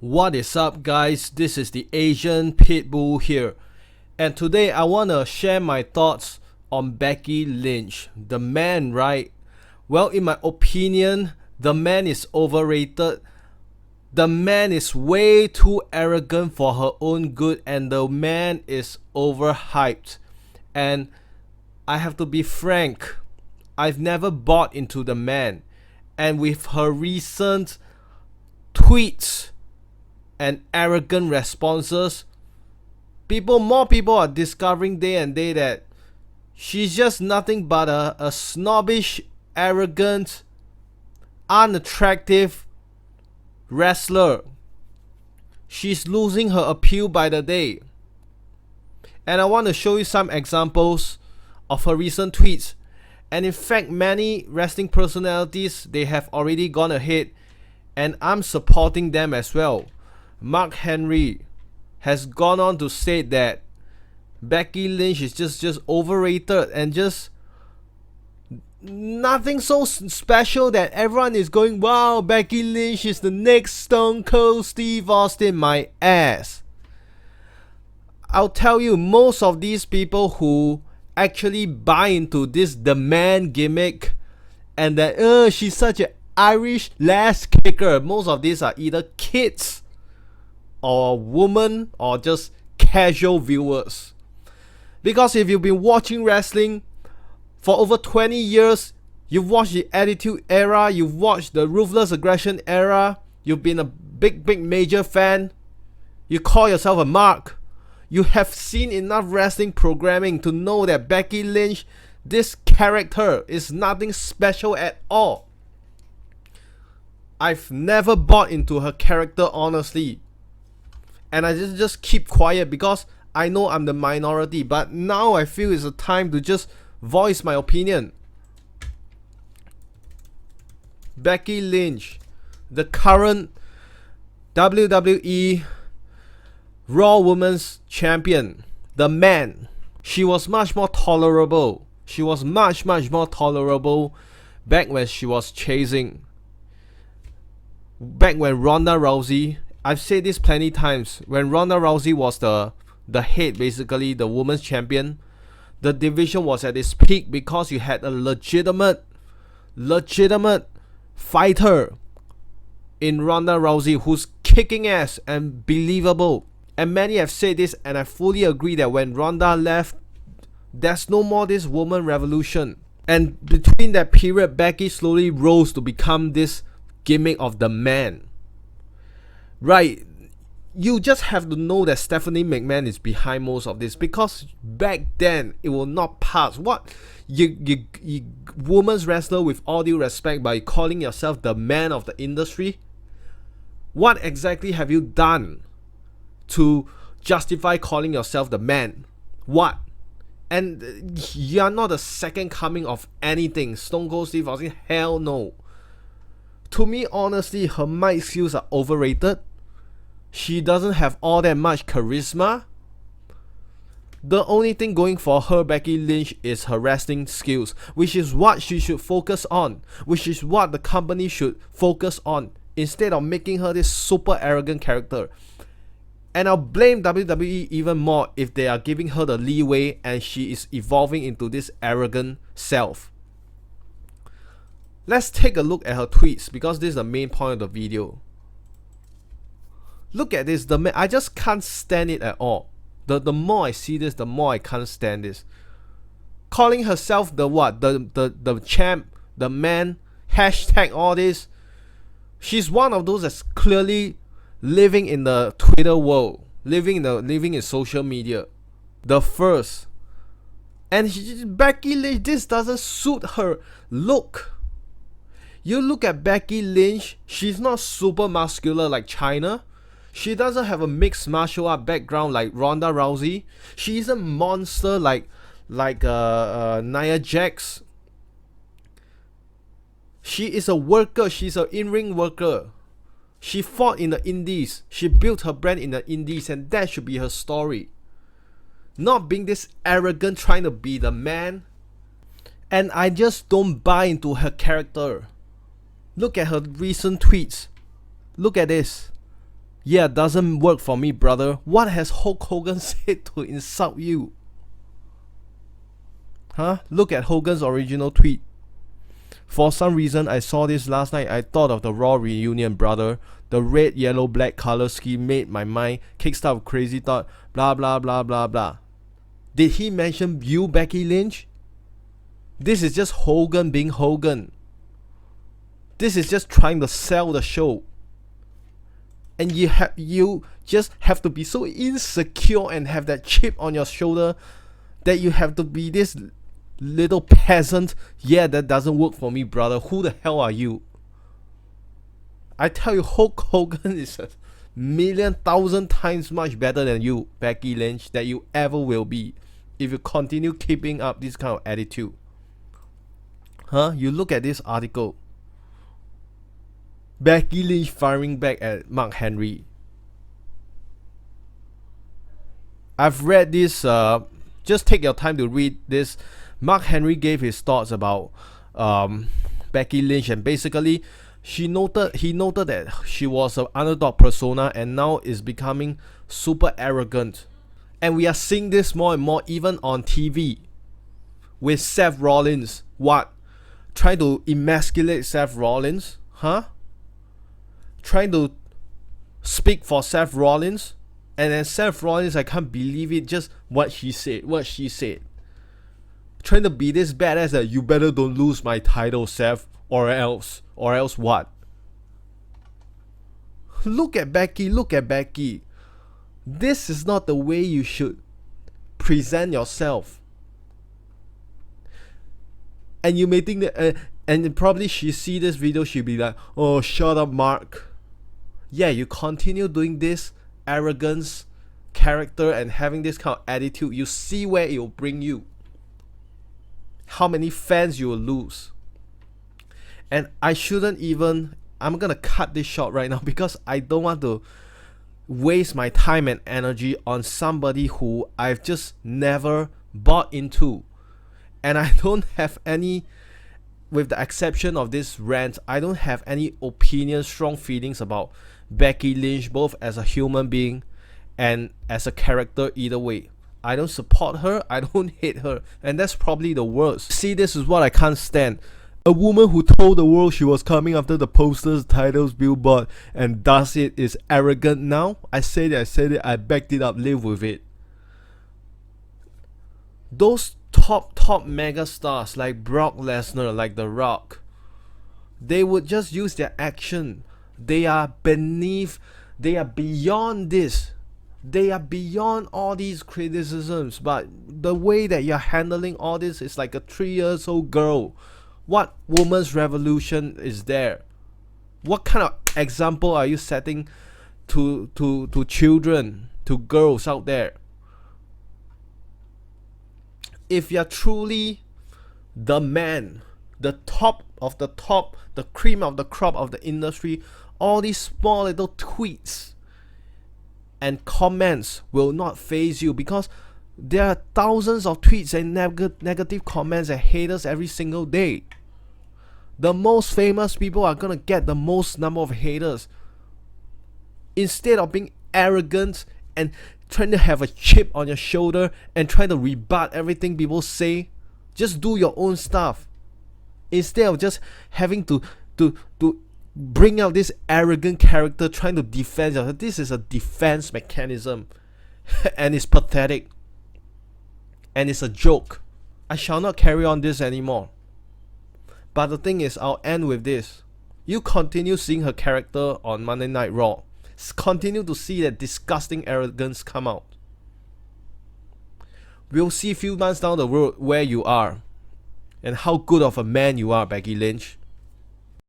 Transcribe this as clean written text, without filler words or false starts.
What is up, guys? This is the Asian Pitbull here, and today I want to share my thoughts on Becky Lynch. The man, right? Well, in my opinion, the man is overrated. The man is way too arrogant for her own good, and the man is overhyped. And I have to be frank, I've never bought into the man. And with her recent tweets and arrogant responses, more people are discovering day and day that she's just nothing but a snobbish, arrogant, unattractive wrestler. She's losing her appeal by the day. And I want to show you some examples of her recent tweets. And in fact, many wrestling personalities, they have already gone ahead, and I'm supporting them as well. Mark Henry has gone on to state that Becky Lynch is just overrated and just nothing so special that everyone is going, wow, Becky Lynch is the next Stone Cold Steve Austin. My ass. I'll tell you, most of these people who actually buy into this the man gimmick and that she's such an Irish lass kicker, most of these are either kids or women or just casual viewers. Because if you've been watching wrestling for over 20 years, you've watched the Attitude Era, you've watched the Ruthless Aggression Era, you've been a big major fan, you call yourself a mark, you have seen enough wrestling programming to know that Becky Lynch, this character, is nothing special at all. I've never bought into her character, honestly. And I just keep quiet because I know I'm the minority. But now I feel it's a time to just voice my opinion. Becky Lynch, the current WWE Raw Women's Champion, the man. She was much more tolerable. She was much more tolerable back when she was chasing. Back when Ronda Rousey, I've said this plenty times, when Ronda Rousey was the head, basically the women's champion, the division was at its peak because you had a legitimate fighter in Ronda Rousey who's kicking ass and believable. And many have said this, and I fully agree that when Ronda left, there's no more this woman revolution. And between that period, Becky slowly rose to become this gimmick of the man. Right, you just have to know that Stephanie McMahon is behind most of this, because back then it will not pass. What you women's wrestler, with all due respect, by calling yourself the man of the industry, what exactly have you done to justify calling yourself the man? What? And you're not the second coming of anything. Stone Cold Steve Austin, hell no. To me, honestly, her mic skills are overrated. She doesn't have all that much charisma. The only thing going for her, Becky Lynch, is her wrestling skills, which is what she should focus on, which is what the company should focus on, instead of making her this super arrogant character. And I'll blame WWE even more if they are giving her the leeway and she is evolving into this arrogant self. Let's take a look at her tweets, because this is the main point of the video. Look at this, I just can't stand it at all. The more I see this, the more I can't stand this. Calling herself the what? The champ, the man, hashtag all this. She's one of those that's clearly living in the Twitter world, living in social media. The first. And Becky Lynch, this doesn't suit her look. You look at Becky Lynch, she's not super muscular like China. She doesn't have a mixed martial art background like Ronda Rousey. She isn't monster like Nia Jax. She is a worker. She's an in-ring worker. She fought in the indies. She built her brand in the indies, and that should be her story. Not being this arrogant, trying to be the man. And I just don't buy into her character. Look at her recent tweets. Look at this. Yeah, doesn't work for me, brother. What has Hulk Hogan said to insult you? Huh? Look at Hogan's original tweet. For some reason, I saw this last night. I thought of the Raw reunion, brother. The red, yellow, black color scheme made my mind kickstart with crazy thought. Blah, blah, blah, blah, blah. Did he mention you, Becky Lynch? This is just Hogan being Hogan. This is just trying to sell the show. And you just have to be so insecure and have that chip on your shoulder that you have to be this little peasant. Yeah, that doesn't work for me, brother. Who the hell are you? I tell you, Hulk Hogan is a million, thousand times much better than you, Becky Lynch, that you ever will be if you continue keeping up this kind of attitude. Huh? You look at this article. Becky Lynch firing back at Mark Henry. I've read this, just take your time to read this. Mark Henry gave his thoughts about Becky Lynch, and basically he noted that she was an underdog persona and now is becoming super arrogant. And we are seeing this more and more even on TV with Seth Rollins. What? Trying to emasculate Seth Rollins? Huh? Trying to speak for Seth Rollins, and then Seth Rollins, I can't believe it, just what she said. Trying to be this badass that you better don't lose my title, Seth, or else what? Look at Becky. This is not the way you should present yourself. And you may think that, and probably she see this video, she'll be like, oh, shut up, Mark. Yeah, you continue doing this arrogance character and having this kind of attitude, you see where it will bring you. How many fans you will lose. And I'm gonna cut this short right now because I don't want to waste my time and energy on somebody who I've just never bought into. And I don't have any, with the exception of this rant, I don't have any opinions, strong feelings about Becky Lynch, both as a human being and as a character either way. I don't support her, I don't hate her, and that's probably the worst. See, this is what I can't stand. A woman who told the world she was coming after the posters, titles, billboard, and does it is arrogant now. I said it, I backed it up, live with it. Those top mega stars like Brock Lesnar, like The Rock, they would just use their action. They are beyond this. They are beyond all these criticisms. But the way that you're handling all this is like a 3-year-old girl. What woman's revolution is there? What kind of example are you setting to children, to girls out there? If you're truly the man, the top of the top, the cream of the crop of the industry, all these small little tweets and comments will not faze you, because there are thousands of tweets and negative comments and haters every single day. The most famous people are gonna get the most number of haters. Instead of being arrogant and trying to have a chip on your shoulder and trying to rebut everything people say, just do your own stuff. Instead of just having to bring out this arrogant character trying to defend yourself. This is a defense mechanism and it's pathetic and it's a joke. I shall not carry on this anymore. But the thing is, I'll end with this. You continue seeing her character on Monday Night Raw. Continue to see that disgusting arrogance come out. We'll see a few months down the road where you are and how good of a man you are, Becky Lynch.